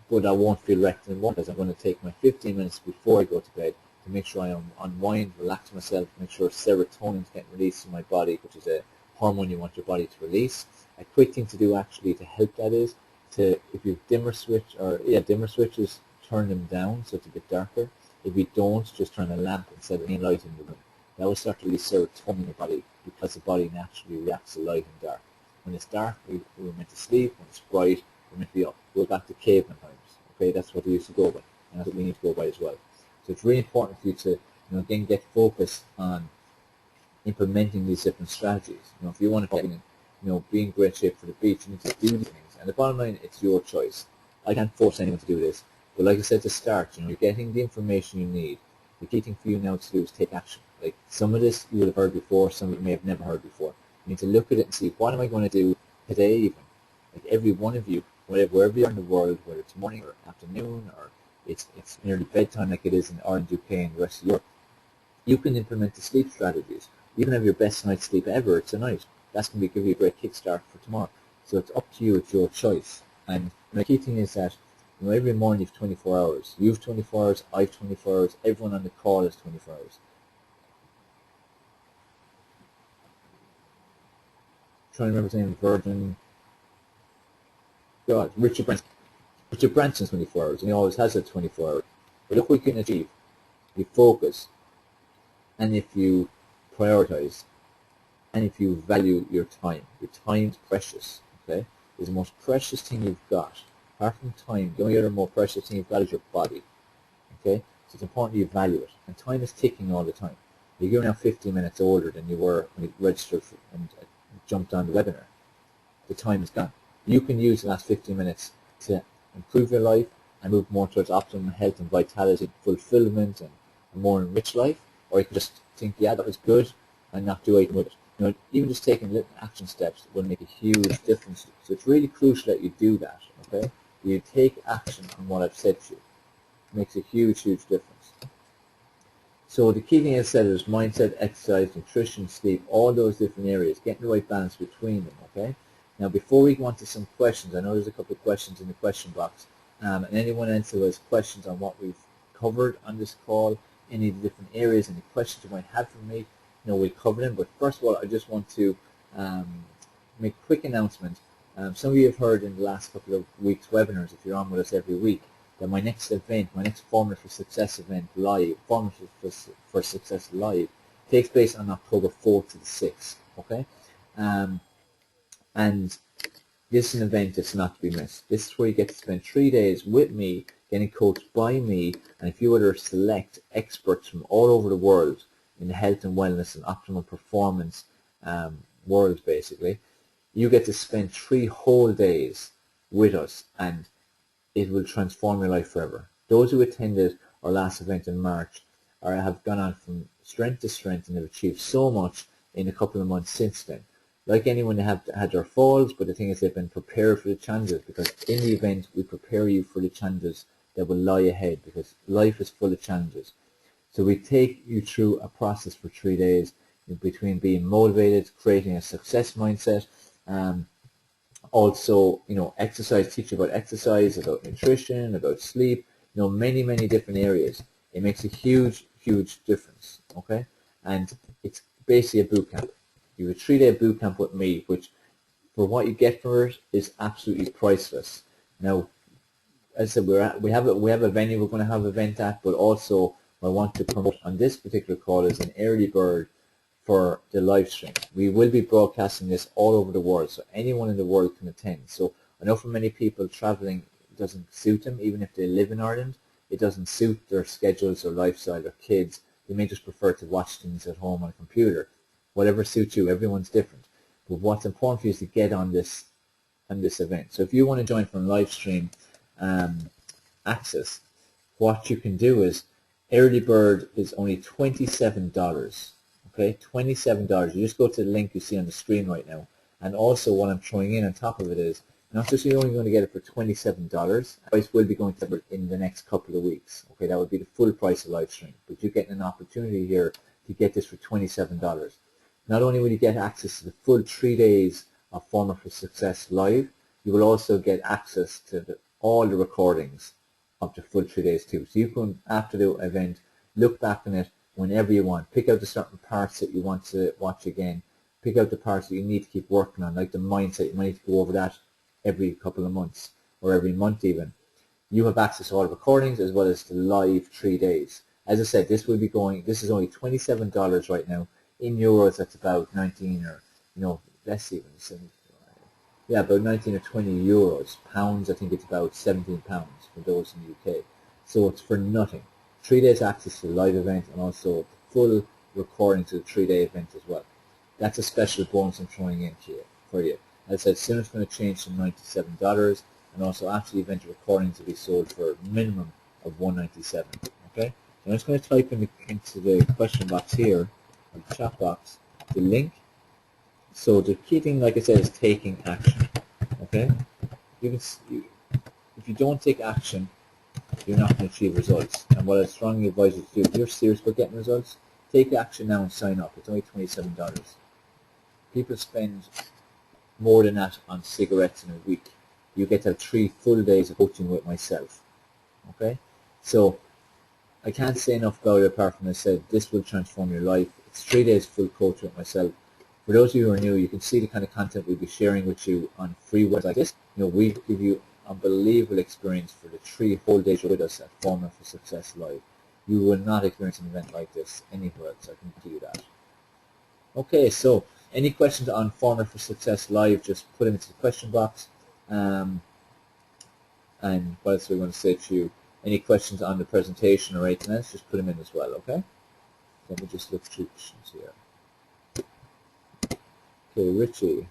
But I won't feel wrecked in the morning because I'm going to take my 15 minutes before I go to bed to make sure I unwind, relax myself, make sure serotonin is getting released in my body, which is a hormone you want your body to release. A quick thing to do actually to help that is if you dimmer switches, turn them down so it's a bit darker. If you don't, just turn a lamp instead of any light in the room. That will start to release serotonin in your body because the body naturally reacts to light and dark. When it's dark, we're meant to sleep. When it's bright, we're meant to be up. Go back to caveman times. Okay, that's what they used to go by, and that's what we need to go by as well. So it's really important for you to, again, get focused on implementing these different strategies. If you want to be in great shape for the beach, you need to do these things. And the bottom line, it's your choice. I can't force anyone to do this. But like I said to start, you're getting the information you need. The key thing for you now to do is take action. Like some of this you would have heard before, some of you may have never heard before. You need to look at it and see, what am I going to do today even? Like every one of you, wherever you are in the world, whether it's morning or afternoon or it's nearly bedtime like it is in Ireland, UK, and the rest of Europe, you can implement the sleep strategies. You can have your best night's sleep ever tonight. That's going to give you a great kickstart for tomorrow. So it's up to you, it's your choice. And the key thing is that every morning you have 24 hours. You have 24 hours, I have 24 hours, everyone on the call has 24 hours. I'm trying to remember his name, Virgin. God, Richard Branson. Richard Branson's 24 hours, and he always has it 24 hours. But look what you can achieve. You focus, and if you prioritize, and if you value your time. Your time's precious, okay? It's the most precious thing you've got. Apart from time, the only other more precious thing you've got is your body, okay? So it's important you value it. And time is ticking all the time. You're now 15 minutes older than you were when you registered and jumped on the webinar. The time is gone. You can use the last 15 minutes to improve your life and move more towards optimum health and vitality, fulfillment, and a more enriched life. Or you can just think, yeah, that was good, and not do anything with it. Even just taking little action steps will make a huge difference. So it's really crucial that you do that, okay? You take action on what I've said to you. It makes a huge, huge difference. So the key thing I said is mindset, exercise, nutrition, sleep, all those different areas, getting the right balance between them, okay? Now, before we go on to some questions, I know there's a couple of questions in the question box, and anyone else who has questions on what we've covered on this call, any of the different areas, any questions you might have for me, we'll cover them. But first of all, I just want to make a quick announcement. Some of you have heard in the last couple of weeks' webinars, if you're on with us every week, that my next event, my next Formula for Success event live, Formula for Success live, takes place on October 4th to the 6th, okay? And this is an event that's not to be missed. This is where you get to spend 3 days with me, getting coached by me, and a few other select experts from all over the world in the health and wellness and optimal performance world, basically. You get to spend 3 whole days with us, and it will transform your life forever. Those who attended our last event in March have gone on from strength to strength and have achieved so much in a couple of months since then. Like anyone, they have had their falls, but the thing is they've been prepared for the challenges, because in the event we prepare you for the challenges that will lie ahead, because life is full of challenges. So we take you through a process for 3 days between being motivated, creating a success mindset, also, exercise, teach you about exercise, about nutrition, about sleep, many, many different areas. It makes a huge, huge difference, okay? And it's basically a boot camp. You have a 3-day boot camp with me, which for what you get for it is absolutely priceless. Now, as I said, we have a venue we're going to have an event at, but also I want to promote on this particular call is an early bird for the live stream. We will be broadcasting this all over the world, so anyone in the world can attend. So I know for many people traveling doesn't suit them, even if they live in Ireland. It doesn't suit their schedules or lifestyle or kids. They may just prefer to watch things at home on a computer. Whatever suits you, everyone's different. But what's important for you is to get on this event. So if you want to join from live stream access, what you can do is early bird is only $27. Okay, $27. You just go to the link you see on the screen right now. And also what I'm throwing in on top of it is, not just you're only going to get it for $27, the price will be going to in the next couple of weeks. Okay, that would be the full price of live stream. But you're getting an opportunity here to get this for $27. Not only will you get access to the full 3 days of Formula for Success live, you will also get access to all the recordings of the full 3 days too. So you can, after the event, look back on it whenever you want. Pick out the certain parts that you want to watch again. Pick out the parts that you need to keep working on, like the mindset. You might need to go over that every couple of months or every month even. You have access to all the recordings as well as the live 3 days. As I said, this is only $27 right now. In euros, that's about 19 or, less even. Yeah, about 19 or 20 euros. Pounds, I think it's about 17 pounds for those in the UK. So it's for nothing. 3 days access to the live event and also full recording to the 3-day event as well. That's a special bonus I'm throwing in for you. As I said, soon it's going to change to $97, and also after the event, recordings will be sold for a minimum of $197. Okay, so I'm just going to type into the question box here, or the chat box, the link. So the key thing, like I said, is taking action. Okay, if you don't take action, you're not going to achieve results. And what I strongly advise you to do, if you're serious about getting results, take action now and sign up. It's only $27. People spend more than that on cigarettes in a week. You get to have 3 full days of coaching with myself. Okay? So I can't say enough about it apart from I said this will transform your life. It's 3 days full coaching with myself. For those of you who are new, you can see the kind of content we'll be sharing with you on free websites like this. We give you unbelievable experience for the 3 whole days with us at Formula for Success Live. You will not experience an event like this anywhere else, I can tell you that. Okay, so any questions on Formula for Success Live, just put them into the question box. And what else are we going to say to you? Any questions on the presentation or anything else, just put them in as well, okay? Let me just look through questions here. Okay, Richie.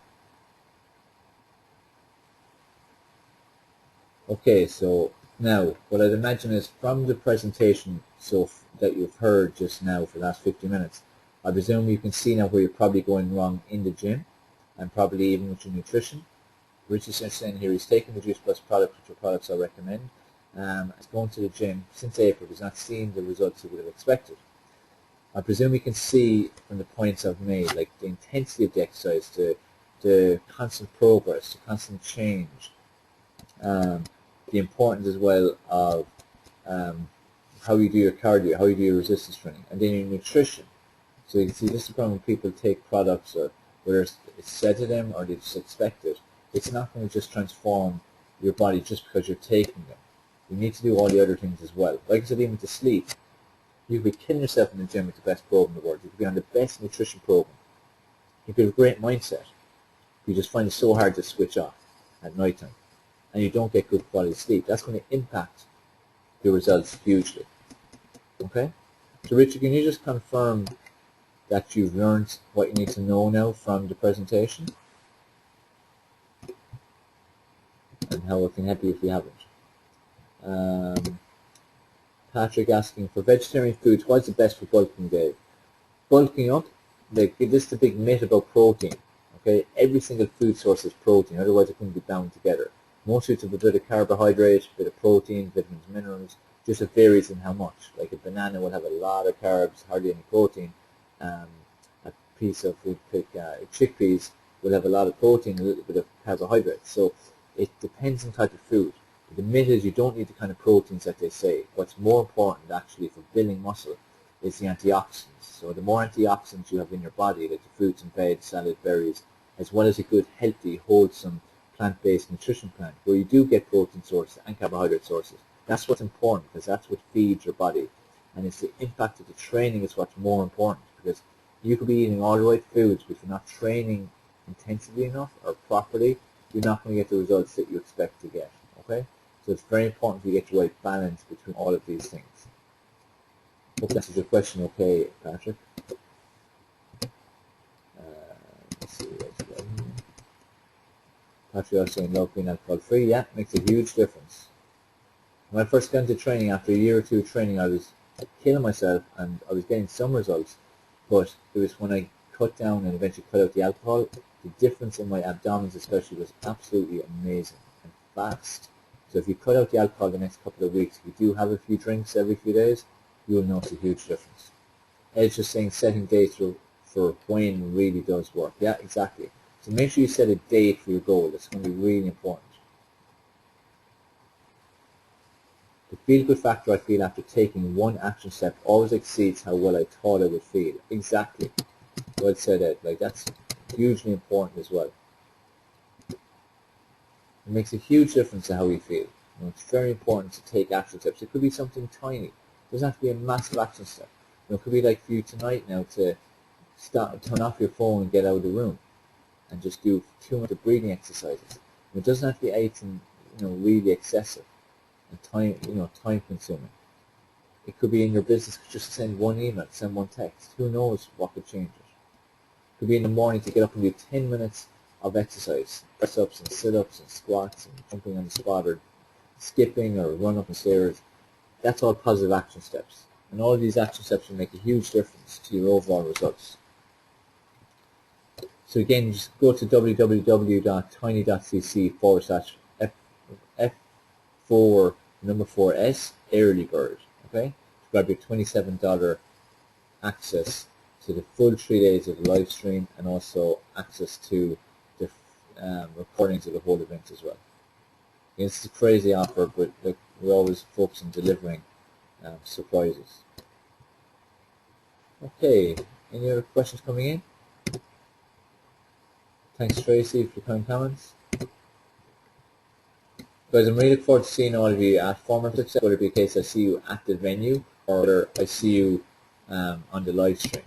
Okay, so now what I'd imagine is from the presentation that you've heard just now for the last 50 minutes, I presume you can see now where you're probably going wrong in the gym and probably even with your nutrition. Richie's saying here he's taking the Juice Plus product, which are products I recommend. He's going to the gym since April. He's not seeing the results he would have expected. I presume you can see from the points I've made, like the intensity of the exercise, the constant progress, the constant change, the importance as well of how you do your cardio, how you do your resistance training, and then your nutrition. So you can see this is when people take products, or whether it's said to them or they just expect it, it's not going to just transform your body just because you're taking them. You need to do all the other things as well. Like I said, even to sleep. You could be killing yourself in the gym with the best program in the world. You could be on the best nutrition program. You could have a great mindset. You just find it so hard to switch off at night time. And you don't get good quality sleep. That's going to impact your results hugely. Okay? So Richard, can you just confirm that you've learned what you need to know now from the presentation? And how it can help you if you haven't. Patrick asking, for vegetarian foods, what's the best for bulking, Dave? Bulking up, this is the big myth about protein. Okay, every single food source is protein, otherwise it couldn't be bound together. Most foods have a bit of carbohydrate, a bit of protein, vitamins, minerals, just it varies in how much. Like a banana will have a lot of carbs, hardly any protein. A piece of food, chickpeas will have a lot of protein, a little bit of carbohydrates. So it depends on the type of food. The myth is you don't need the kind of proteins that they say. What's more important actually for building muscle is the antioxidants. So the more antioxidants you have in your body, like the fruits and veg, salad, berries, as well as a good, healthy, wholesome plant-based nutrition plan where you do get protein sources and carbohydrate sources. That's what's important because that's what feeds your body. And it's the impact of the training is what's more important because you could be eating all the right foods, but if you're not training intensively enough or properly, you're not going to get the results that you expect to get. Okay? So it's very important to get the right balance between all of these things. Hope that answers your question okay, Patrick. Let's see what's going on. Patrick also saying no clean alcohol free. Yeah, makes a huge difference. When I first got into training, after a year or two of training, I was killing myself and I was getting some results, but it was when I cut down and eventually cut out the alcohol, the difference in my abdominals especially was absolutely amazing and fast. So if you cut out the alcohol the next couple of weeks, if you do have a few drinks every few days, you will notice a huge difference. Ed's just saying setting dates for when really does work. Yeah, exactly. So make sure you set a date for your goal. It's going to be really important. The feel-good factor I feel after taking one action step always exceeds how well I thought I would feel. Exactly. Well said, Ed. Like, that's hugely important as well. It makes a huge difference to how we feel. You know, it's very important to take action steps. It could be something tiny. It doesn't have to be a massive action step. You know, it could be like for you tonight now to turn off your phone and get out of the room and just do 2 minutes of breathing exercises. And it doesn't have to be anything, you know, really excessive and time consuming. It could be in your business just send one email, send one text. Who knows what could change it? It could be in the morning to get up and do 10 minutes of exercise, press-ups and sit-ups and squats and jumping on the spot or skipping or run up the stairs. That's all positive action steps. And all of these action steps will make a huge difference to your overall results. So again, just go to www.tiny.cc/F4 early bird, okay? To grab your $27 access to the full 3 days of the live stream and also access to the recordings of the whole event as well. It's a crazy offer, but look, we always focus on delivering surprises. Okay, any other questions coming in? Thanks, Tracy, for your kind comments. Guys, I'm really looking forward to seeing all of you at Former Success, whether it be a case I see you at the venue or I see you on the live stream.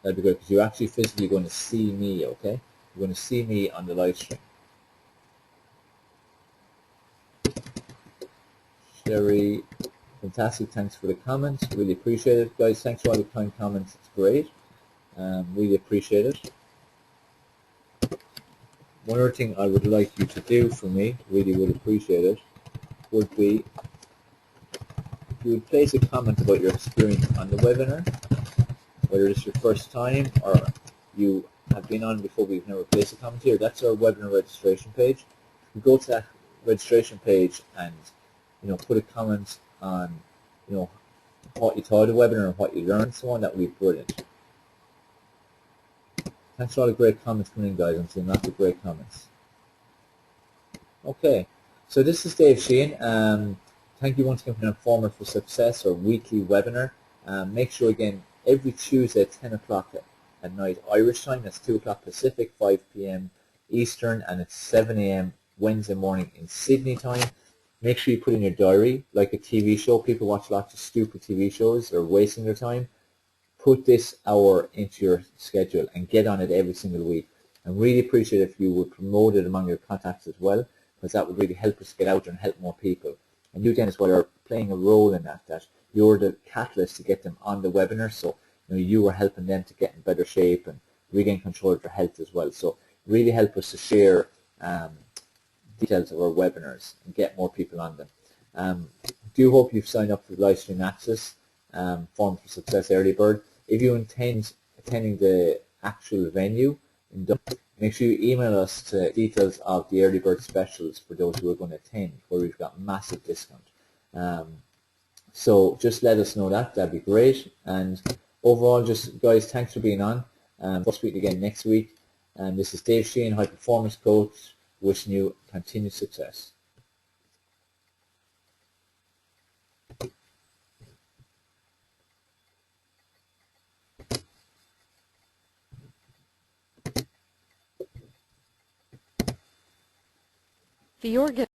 That'd be good because you're actually physically going to see me, okay? You're going to see me on the live stream. Sherry, fantastic. Thanks for the comments. Really appreciate it. Guys, thanks for all the kind comments. It's great. Really appreciate it. One other thing I would like you to do for me, really would appreciate it, would be if you would place a comment about your experience on the webinar, whether it's your first time or you have been on before, we've never placed a comment here. That's our webinar registration page. You go to that registration page and put a comment on what you thought of the webinar and what you learned, so on. That would be brilliant. Thanks for all the great comments coming in, guys. I'm seeing lots of great comments. Okay, so this is Dave Sheehan. Thank you once again for Former for Success, or weekly webinar. Make sure, again, every Tuesday at 10 o'clock at night Irish time, that's 2 o'clock Pacific, 5 p.m. Eastern, and it's 7 a.m. Wednesday morning in Sydney time. Make sure you put in your diary, like a TV show. People watch lots of stupid TV shows. They're wasting their time. Put this hour into your schedule and get on it every single week. And really appreciate if you would promote it among your contacts as well, because that would really help us get out there and help more people. And you, Dennis, while you're playing a role in that you're the catalyst to get them on the webinar. So you are helping them to get in better shape and regain control of their health as well. So really help us to share details of our webinars and get more people on them. Do hope you've signed up for the live stream access, Form for Success Early Bird. If you intend attending the actual venue in Dublin, make sure you email us to details of the early bird specials for those who are going to attend, where we've got massive discount. So just let us know that'd be great. And overall, just guys, thanks for being on. We'll speak again next week. And this is Dave Sheehan, High Performance Coach, wishing you continued success.
the organ.